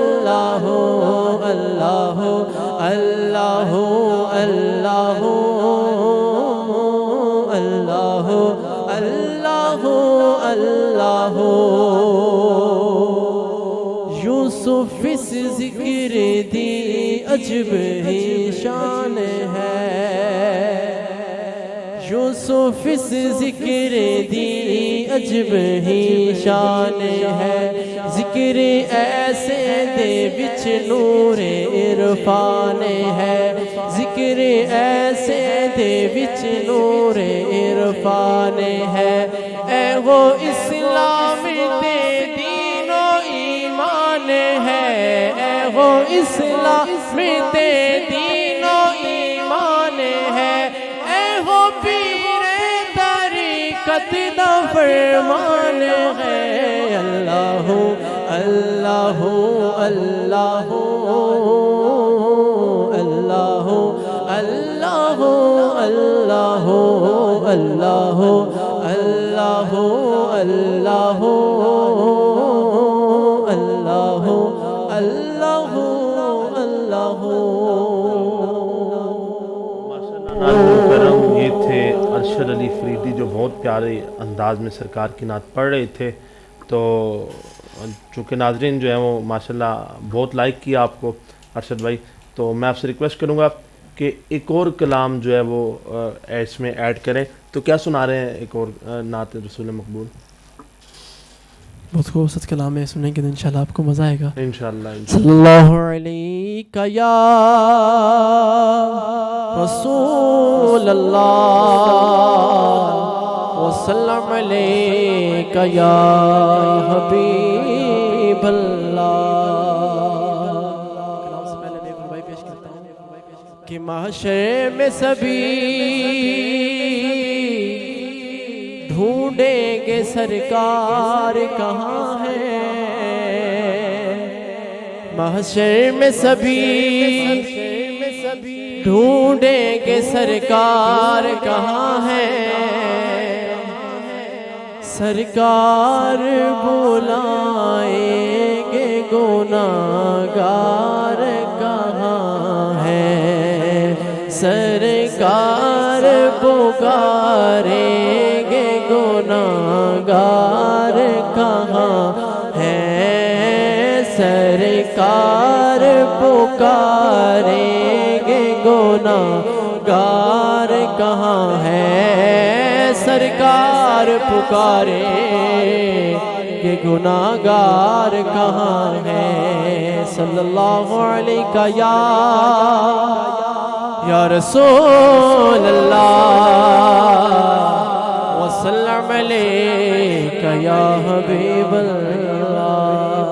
اللہ اللہ اللہ اللہ اللہ اللہ اللہ یوسف اس ذکر دی عجب ہی شان ہے یوسف اس ذکر دی عجب ہی شان ہے ذکر ایسے دے وچ نور عرفان ہے ذکر ایسے دے وچ نور عرفان ہے اے وہ اسلام دے دین و ایمان ہے اے وہ اسلام دے دین و ایمان ہے اے وہ پیر طریقت دا فرمان ہے اللہ اللہ اللہ اللہ اللہ اللہ اللہ اللہ اللہ اللہ کرم یہ تھے ارشد علی فریدی جو بہت پیارے انداز میں سرکار کی نعت پڑھ رہے تھے. تو چونکہ ناظرین جو ہیں وہ ماشاءاللہ بہت لائک کیا آپ کو ارشد بھائی, تو میں آپ سے ریکویسٹ کروں گا کہ ایک اور کلام جو ہے وہ اس میں ایڈ کریں. تو کیا سنا رہے ہیں ایک اور نعت رسول مقبول؟ بہت خوبصورت کلام ہے, سنیں گے تو انشاءاللہ آپ کو مزہ آئے گا. انشاءاللہ صلی اللہ علیہ یا رسول اللہ وسلم علیک یا حبیب اللہ. کلام سے پہلے میں ایک ربائی پیش کرتا ہوں کہ محشر میں سبھی ڈھونڈیں گے سرکار کہاں ہے. محشر میں سبھی ڈھونڈیں گے سرکار کہاں ہے. سرکار بلائیں گے گناہگار کہاں ہے. سرکار پکاریں گے گناہگار کہاں ہے. سرکار پکاریں گے گناہگار کہاں ہے. سرکار پکاریں گے گناہگار کہاں ہے. صلی اللہ علیہ یا رسول اللہ وسلم علیک یا حبیب اللہ.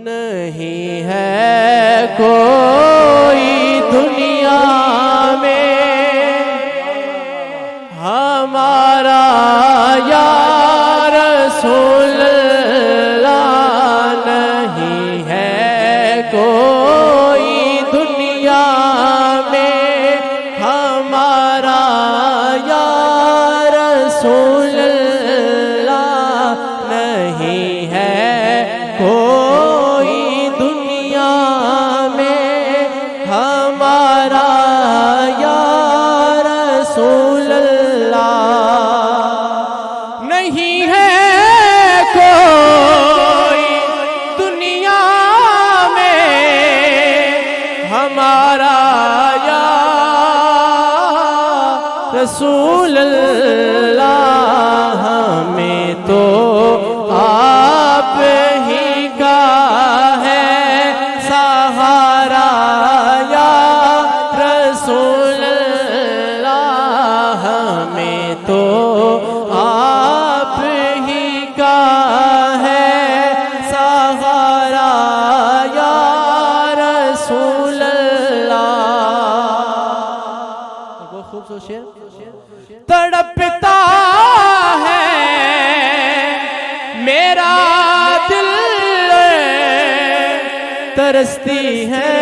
نہیں ہے کوئی دنیا میں ہمارا یا رسول اللہ. نہیں ہے کوئی دنیا میں ہمارا یا رسول اللہ. نہیں ہے کوئی دنیا میں ہمارا یا رسول اللہ. نہیں ہے کوئی دنیا میں ہمارا یا رسول اللہ. ہمیں تو آپ ہی کا ہے سہارا یا رسول اللہ. ہمیں تو آپ ہی کا ہے سہارا یا رسول اللہ. بہت خوبصورت شعر. تڑپتا ہے میرا دل ترستی ہے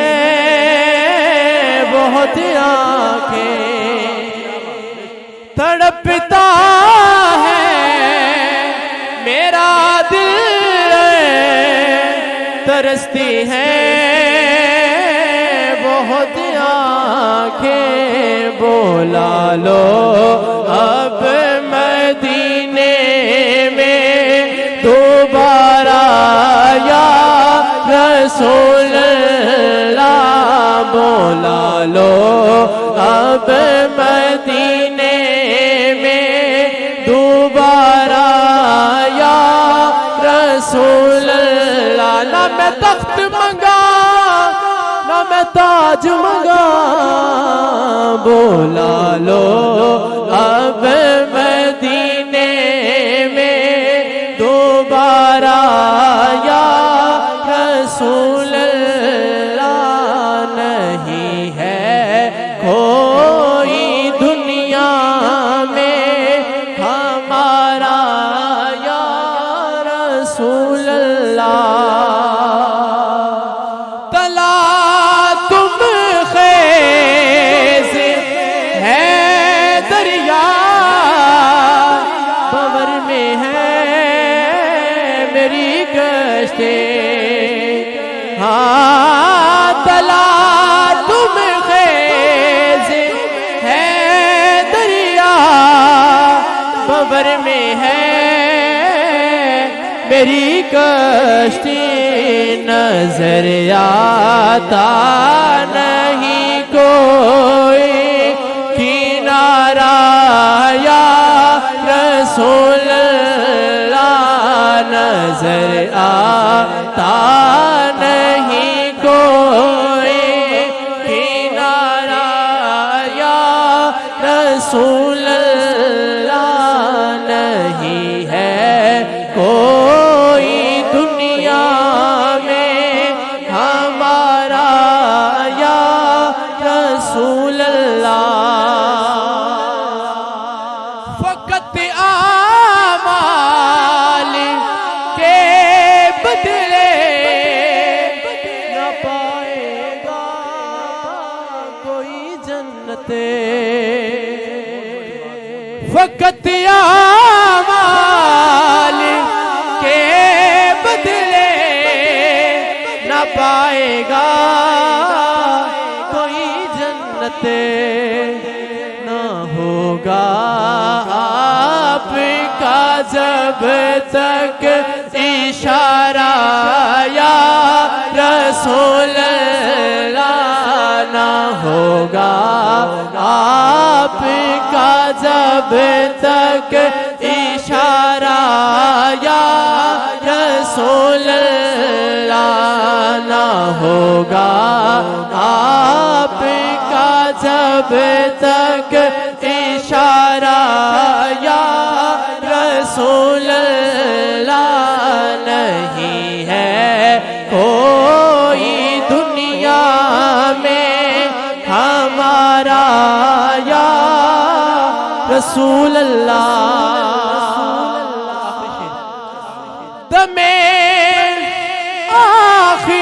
بہت آنکھیں. تڑپتا ہے میرا دل ترستی ہے بہت آنکھیں. بولا لو اب مدینے میں دوبارہ یا رسول اللہ. بولا لو اب مدینے میں دوبارہ یا رسول اللہ. نہ میں تخت منگا نہ میں تاج منگا. بولا لو اب مدینے میں دوبارہ یا رسول اللہ. نہیں ہے کوئی دنیا میں ہمارا یا رسول اللہ. تلا تم خیز میری کشتی ہاں تلا تم خیز ہے دریا ببر میں ہے میری کشتی نظر آتا نہیں کوئی کنارہ یا رسول اللہ نظر آتا نہیں کوئی کنارہ یا رسول اللہ نہیں ہے کوئی دنیا میں ہمارا یا رسول اللہ فقط اعمال کے بدلے نہ پائے گا کوئی جنت فقط اعمال کے بدلے نہ پائے گا کوئی جنت نہ ہوگا آپ کا جب تک اشارہ یا رسول اللہ نہ ہوگا آپ کا جب تک اشارہ یا رسول اللہ نہ ہوگا آپ کا جب تک اشارہ یا رسول اللہ نہیں ہے کوئی دنیا میں ہمارا یا رسول اللہ دمِ آخر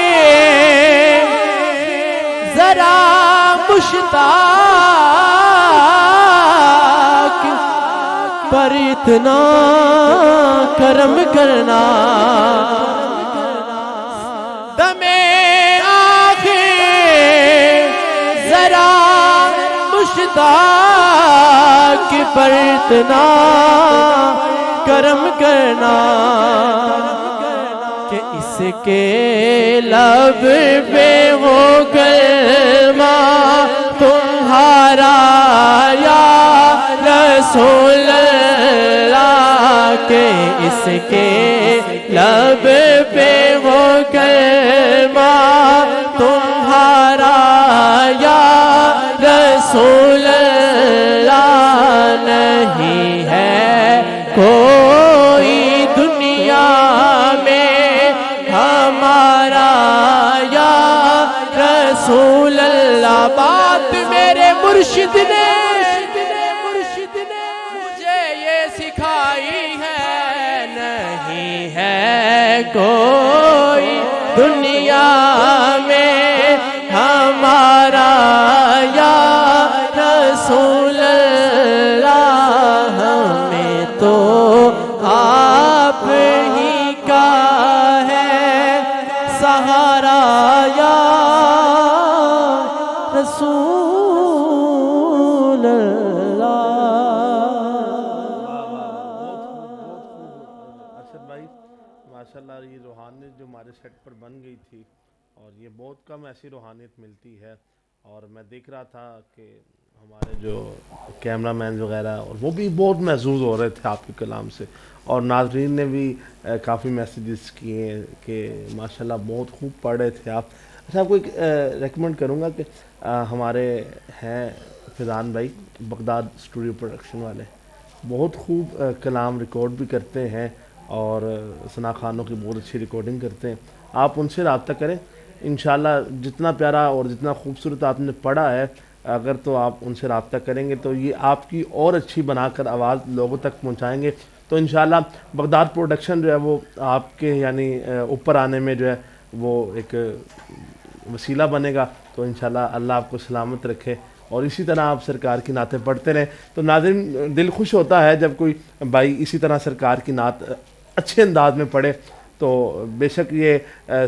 ذرا مشتاق پر اتنا کرم کرنا دمِ آخر ذرا مشتاق پر اتنا کرم کرنا کہ اس کے لب پہ ہو کلمہ تمہارا یا رسول اللہ کہ اس کے لب پہ ہو کلمہ تمہارا یا رسول اللہ نہیں ہے کوئی دنیا میں ہمارا یا رسول اللہ بات میرے مرشد نے مجھے یہ سکھائی ہے نہیں ہے کوئی دنیا میں ہمارا یا رسول اللہ ہمیں تو آپ ہی کا ہے سہارا یا رسول اللہ ارشد بھائی ماشاءاللہ یہ روحانیت جو ہمارے سیٹ پر بن گئی تھی اور یہ بہت کم ایسی روحانیت ملتی ہے اور میں دیکھ رہا تھا کہ ہمارے جو کیمرہ مین وغیرہ اور وہ بھی بہت محظوظ ہو رہے تھے آپ کے کلام سے اور ناظرین نے بھی کافی میسیجز کیے ہیں کہ ماشاءاللہ بہت خوب پڑھ رہے تھے آپ. اچھا آپ کو ایک ریکمنڈ کروں گا کہ ہمارے ہیں فیضان بھائی بغداد اسٹوڈیو پروڈکشن والے بہت خوب کلام ریکارڈ بھی کرتے ہیں اور ثنا خانوں کی بہت اچھی ریکارڈنگ کرتے ہیں. آپ ان سے رابطہ کریں انشاءاللہ جتنا پیارا اور جتنا خوبصورت آپ نے پڑھا ہے اگر تو آپ ان سے رابطہ کریں گے تو یہ آپ کی اور اچھی بنا کر آواز لوگوں تک پہنچائیں گے تو انشاءاللہ بغداد پروڈکشن جو ہے وہ آپ کے یعنی اوپر آنے میں جو ہے وہ ایک وسیلہ بنے گا. تو انشاءاللہ اللہ آپ کو سلامت رکھے اور اسی طرح آپ سرکار کی نعتیں پڑھتے رہیں. تو ناظرین دل خوش ہوتا ہے جب کوئی بھائی اسی طرح سرکار کی نعت اچھے انداز میں پڑھے تو بے شک یہ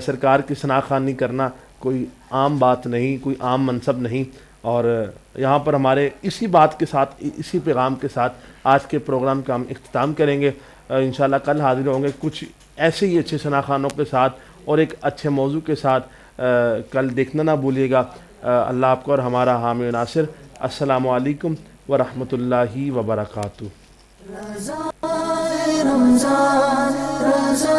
سرکار کی ثنا خوانی کرنا کوئی عام بات نہیں، کوئی عام منصب نہیں، اور یہاں پر ہمارے اسی بات کے ساتھ، اسی پیغام کے ساتھ آج کے پروگرام کا ہم اختتام کریں گے۔ انشاءاللہ کل حاضر ہوں گے کچھ ایسے ہی اچھے ثنا خوانوں کے ساتھ اور ایک اچھے موضوع کے ساتھ۔ کل دیکھنا نہ بھولیے گا۔ اللہ آپ کو اور ہمارا حامی و ناصر۔ السلام علیکم ورحمۃ اللہ وبرکاتہ۔ رمضان رضا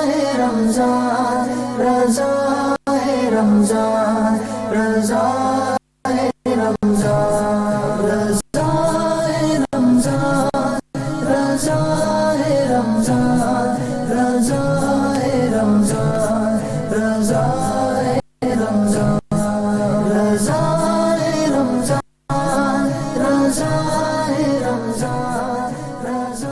ہے رمضان رضا ہے رمضان رضا